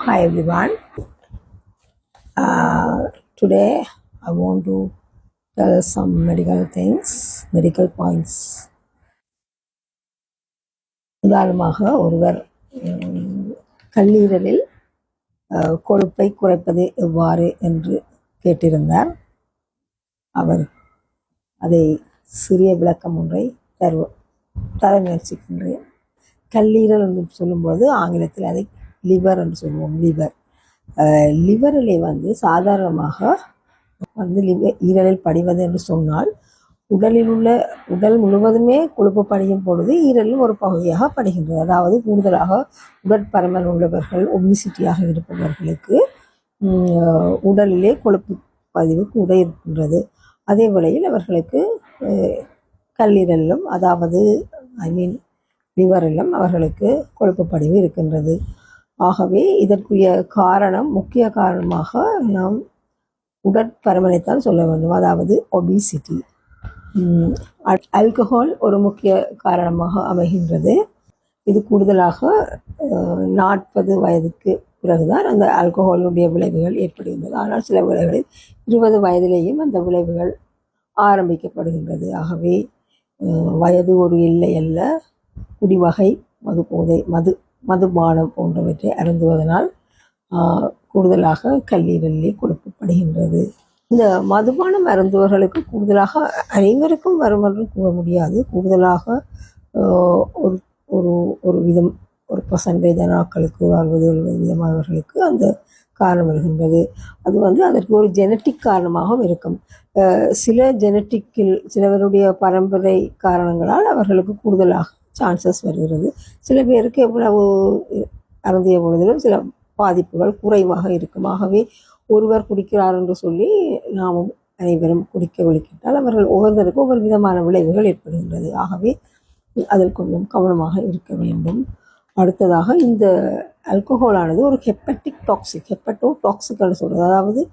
Hi everyone. Today I want to tell some medical points. உதாரணமாக ஒருவர் கல்லீரலில் கொழுப்பை குறைப்பது எவ்வாறு என்று கேட்டிருந்தார். அவர் அதை சிறிய விளக்கம் ஒன்றை தர முயற்சிக்கின்றேன். கல்லீரல் என்று சொல்லும்போது ஆங்கிலத்தில் அதை லிவர் என்று சொல்லுவோம். லிவரிலே சாதாரணமாக ஈரலில் படிவது என்று சொன்னால் உடல் முழுவதுமே கொழுப்பு படியும் பொழுது ஈரலில் ஒரு பகுதியாக படிகின்றது. அதாவது கூடுதலாக உடற்பருமன் உள்ளவர்கள், ஒபிசிட்டியாக இருப்பவர்களுக்கு உடலிலே கொழுப்பு பதிவு கூட இருக்கின்றது. அதே வேளையில் அவர்களுக்கு கல்லீரலிலும் அதாவது லிவரிலும் அவர்களுக்கு கொழுப்பு படிவு இருக்கின்றது. ஆகவே இதற்குரிய முக்கிய காரணமாக நாம் உடற்பருமனைத்தான் சொல்ல வேண்டும், அதாவது ஒபிசிட்டி. ஆல்கஹால் ஒரு முக்கிய காரணமாக அமைகின்றது. இது கூடுதலாக 40 வயதுக்கு பிறகுதான் அந்த ஆல்கஹாலுடைய விளைவுகள் ஏற்படுகின்றது. ஆனால் சில வேளைகளில் 20 வயதிலேயும் அந்த விளைவுகள் ஆரம்பிக்கப்படுகின்றது. ஆகவே வயது ஒரு எல்லை அல்ல. குடிவகை, மதுபானம் போன்றவற்றை அருந்துவதனால் கூடுதலாக கல்லீரலிலே கொழுப்புப்படுகின்றது. இந்த மதுபானம் அருந்துவர்களுக்கு கூடுதலாக அனைவருக்கும் வரும் என்று கூற முடியாது. கூடுதலாக ஒரு பர்சன்டேஜ் ஆட்களுக்கு 60-70 விதமானவர்களுக்கு அந்த காரணம் வருகின்றது. அது அதற்கு ஒரு ஜெனட்டிக் காரணமாகவும் இருக்கும். சிலவருடைய பரம்பரை காரணங்களால் அவர்களுக்கு கூடுதலாக சான்சஸ் வருகிறது. சில பேருக்கு எவ்வளவு அருந்திய பொழுதிலும் சில பாதிப்புகள் குறைவாக இருக்கும். ஆகவே ஒருவர் குடிக்கிறார் என்று சொல்லி நாமும் அனைவரும் குடிக்க விழிக்கிட்டால் அவர்கள் ஒவ்வொருவருக்கும் ஒவ்வொரு விதமான விளைவுகள் ஏற்படுகின்றது. ஆகவே அதில் கொஞ்சம் கவனமாக இருக்க வேண்டும். அடுத்ததாக இந்த ஆல்கஹாலானது ஒரு ஹெப்படோடாக்சிக் என்று சொல்கிறது. அதாவது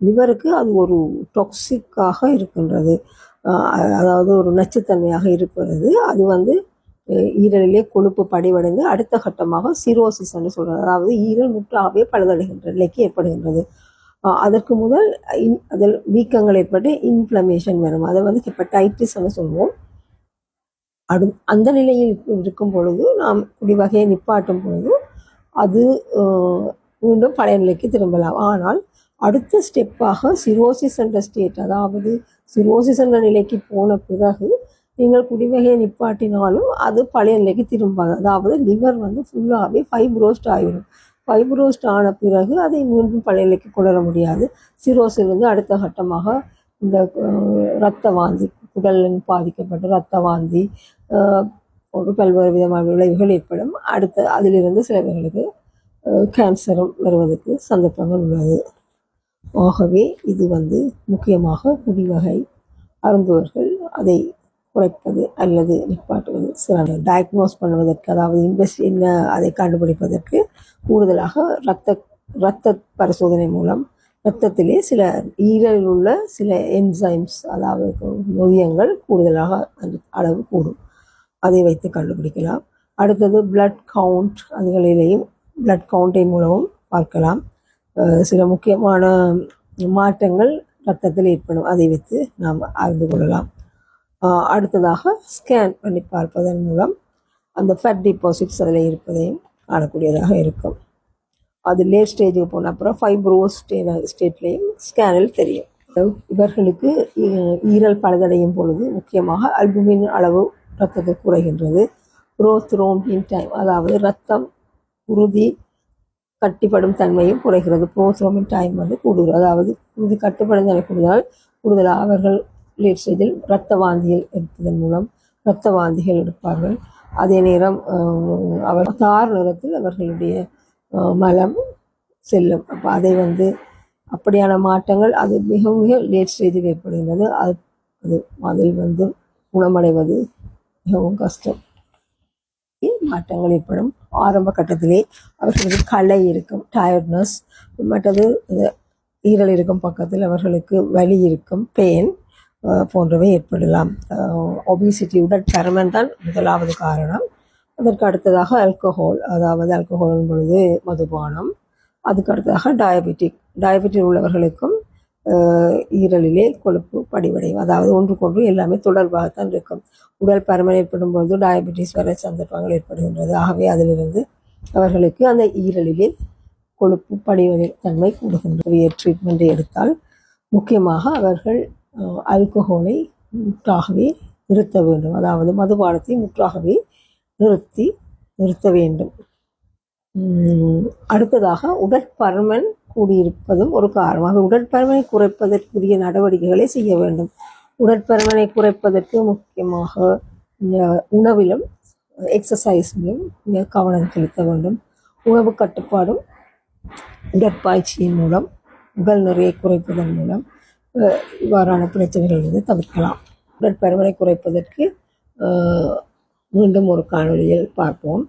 லிவருக்கு அது ஒரு டாக்ஸிக்காக இருக்கின்றது. அதாவது ஒரு நச்சுத்தன்மையாக இருப்பது. அது ஈரலிலே கொழுப்பு படிவடைந்து அடுத்த கட்டமாக சிரோசிஸ் என்று சொல்கிறது. அதாவது ஈரல் முற்றாகவே பழுதடைகின்ற நிலைக்கு ஏற்படுகின்றது. அதற்கு முதல் அதில் வீக்கங்கள் ஏற்பட்டு இன்ஃப்ளமேஷன் வரும். அதை ஹெப்படைட்டிஸ் என்று சொல்வோம். அந்த நிலையில் இருக்கும் பொழுது நாம் குடிவகையை நிப்பாட்டும் பொழுது அது மீண்டும் பழைய நிலைக்கு திரும்பலாம். ஆனால் அடுத்த ஸ்டெப்பாக சிரோசிஸ் என்ற ஸ்டேட், அதாவது சிரோசிஸ் என்ற நிலைக்கு போன பிறகு நீங்கள் குடிவகையை நிப்பாட்டினாலும் அது பழைய நிலைக்கு திரும்பாது. அதாவது லிவர் ஃபுல்லாகவே ஃபைப்ரோஸ்ட் ஆகிடும். ஃபைப்ரோஸ்ட் ஆன பிறகு அதை மீண்டும் பழைய நிலைக்கு கொண்டு வர முடியாது. சிரோசிலிருந்து அடுத்த கட்டமாக இந்த இரத்த வாந்தி, உடலில் பாதிக்கப்பட்ட இரத்த வாந்தி, ஒரு பல்வேறு விதமான விளைவுகள் ஏற்படும். அதிலிருந்து சிலவர்களுக்கு கேன்சரும் வருவதற்கு சந்தர்ப்பங்கள் உள்ளது. ஆகவே இது முக்கியமாக குடிவகை அருந்துவர்கள் அதை குறைப்பது அல்லது நிப்பாட்டுவது சிறந்த. டயக்னோஸ் பண்ணுவதற்கு, அதாவது அதை கண்டுபிடிப்பதற்கு கூடுதலாக இரத்த பரிசோதனை மூலம் இரத்தத்திலே சில ஈரலில் உள்ள சில என்சைம்ஸ், அதாவது நொதியங்கள் கூடுதலாக அந்த அளவு கூடும். அதை வைத்து கண்டுபிடிக்கலாம். அடுத்தது பிளட் கவுண்ட், அதுகளிலேயும் பிளட் கவுண்டை மூலமும் பார்க்கலாம். சில முக்கியமான மாற்றங்கள் இரத்தத்தில் ஏற்படும். அதை வைத்து நாம் அறிந்து கொள்ளலாம். அடுத்ததாக ஸ்கேன் பண்ணி பார்ப்பதன் மூலம் அந்த ஃபேட் டிபாசிட்ஸ் அதில் இருப்பதையும் காணக்கூடியதாக இருக்கும். அது லேட் ஸ்டேஜுக்கு போன அப்புறம் ஃபைப்ரோஸ் ஸ்டேட்லேயும் ஸ்கேனில் தெரியும். இவர்களுக்கு ஈரல் பழுதடையும் பொழுது முக்கியமாக அல்புமின் அளவு இரத்தத்தில் குறைகின்றது. ப்ரோத்ரோம்பின் டைம், அதாவது இரத்தம் உறுதி கட்டிப்படும் தன்மையும் குறைகிறது. ப்ரோத்ரோம்பின் டைம் கூடுகிறது. அதாவது உறுதி கட்டுப்படும் தன்மை கூடுதலாக அவர்கள் லேட் ஸ்டேஜில் இரத்த வாந்திகள் எடுப்பதன் மூலம் இரத்த வாந்திகள் எடுப்பார்கள். அதே நேரம் அவர் தார் நிறத்தில் அவர்களுடைய மலம் செல்லும். அப்போ அதை அப்படியான மாற்றங்கள் அது மிக மிக லேட் ஸ்டேஜில் ஏற்படுகின்றது. அதில் குணமடைவது மிகவும் கஷ்டம். மாற்றங்கள் ஏற்படும். ஆரம்ப கட்டத்திலே அவர்களுக்கு களை இருக்கும், டயர்ட்னஸ். மற்றது ஈரல் இருக்கும் பக்கத்தில் அவர்களுக்கு வலி இருக்கும், பெயின் போன்றவை ஏற்படலாம். ஒபிசிட்டி, உடற்பருமன் தான் முதலாவது காரணம். அதற்கு அடுத்ததாக ஆல்கஹால், அதாவது ஆல்கஹால் பொழுது மதுபானம், அதுக்கு அடுத்ததாக டயபெட்டிக் உள்ளவர்களுக்கும் ஈரலிலே கொழுப்பு படிவடையும். அதாவது ஒன்றுக்கொன்று எல்லாமே தொடர்பாகத்தான் இருக்கும். உடல் பருமன் ஏற்படும் பொழுது டயபெட்டிஸ் வர சந்தர்ப்பங்கள் ஏற்படுகின்றது. ஆகவே அதிலிருந்து அவர்களுக்கு அந்த ஈரலிலே கொழுப்பு படிவடை தன்மை கூடுகின்றது. ட்ரீட்மெண்ட்டை எடுத்தால் முக்கியமாக அவர்கள் ஆல்கஹோலை முற்றாகவே நிறுத்த வேண்டும். அதாவது மதுபானத்தை முற்றாகவே நிறுத்த வேண்டும். அடுத்ததாக உடற்பருமன் கூடியிருப்பதும் ஒரு காரணமாக உடற்பருமனை குறைப்பதற்குரிய நடவடிக்கைகளை செய்ய வேண்டும். உடற்பருமனை குறைப்பதற்கு முக்கியமாக உணவிலும் எக்ஸசைஸிலும் கவனம் செலுத்த வேண்டும். உணவு கட்டுப்பாடும் உடற்பயிற்சியின் மூலம் உடல் நிறையை குறைப்பதன் மூலம் இவ்வாறான பிரச்சனைகளிலிருந்து தவிர்க்கலாம். உடற்பருமனை குறைப்பதற்கு மீண்டும் ஒரு காணொளியில் பார்ப்போம்.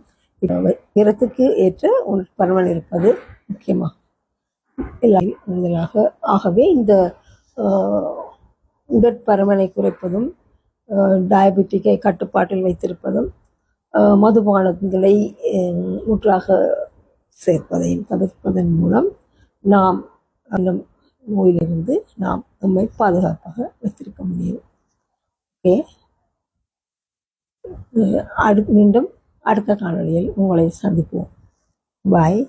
உயரத்துக்கு ஏற்ற உடற்பருமன் இருப்பது முக்கியமாக முதலாக. ஆகவே இந்த உடற்பருமனை குறைப்பதும் டயபெட்டிக்கை கட்டுப்பாட்டில் வைத்திருப்பதும் மதுபானங்களை முற்றாக சேர்ப்பதையும் தவிர்ப்பதன் மூலம் நாம் அந்த நோயிலிருந்து நாம் நம்மை பாதுகாப்பாக வைத்திருக்க முடியும். ஓகே, மீண்டும் அடுத்த காணொளியில் உங்களை சந்திப்போம். பாய்.